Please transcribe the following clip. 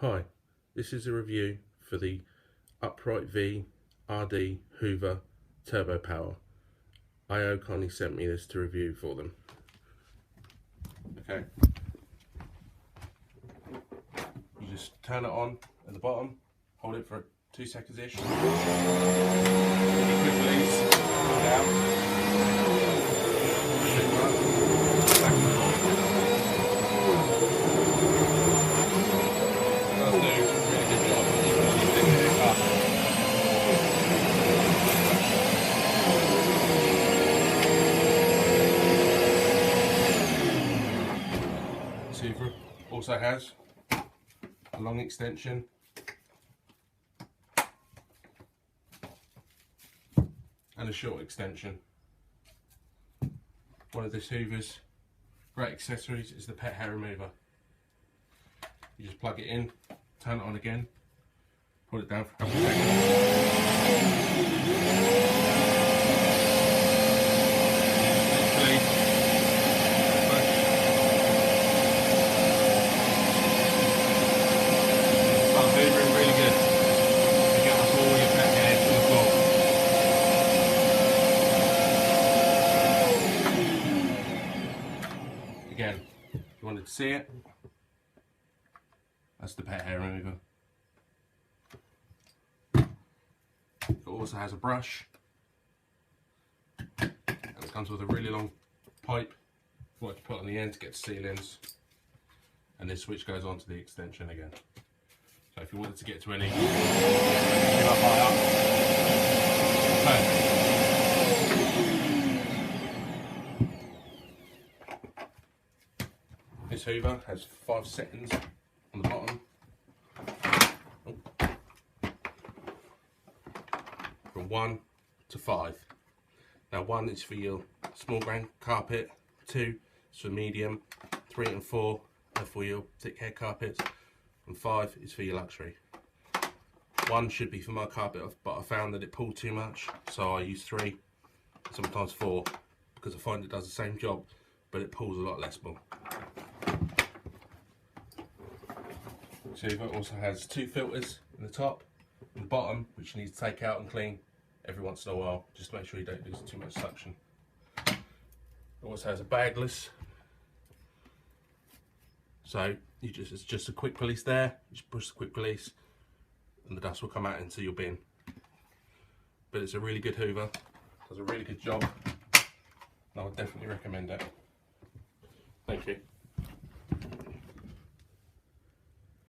Hi, this is a review for the Upright V RD Hoover Turbo Power. IO kindly sent me this to review for them. Okay. You just turn it on at the bottom, hold it for 2 seconds-ish. Really quick release, down. Hoover also has a long extension and a short extension. One of this Hoover's great accessories is the pet hair remover. You just plug it in, turn it on again, put it down for a couple of seconds. Again, if you wanted to see it, that's the pet hair remover. It also has a brush, and it comes with a really long pipe what you put on the end to get to ceilings, and this switch goes on to the extension again. So if you wanted to get to any high up, perfect. This Hoover has 5 settings on the bottom. From 1 to 5. Now 1 is for your small grain carpet, 2 is for medium, 3 and 4 are for your thick hair carpets, and 5 is for your luxury. 1 should be for my carpet, but I found that it pulled too much, so I use 3, sometimes 4, because I find it does the same job, but it pulls a lot less more. So it also has 2 filters in the top and the bottom, which you need to take out and clean every once in a while, just to make sure you don't lose too much suction. It also has a bagless, so it's just a quick release there. You just push the quick release, and the dust will come out into your bin. But it's a really good Hoover, does a really good job, and I would definitely recommend it. Thank you.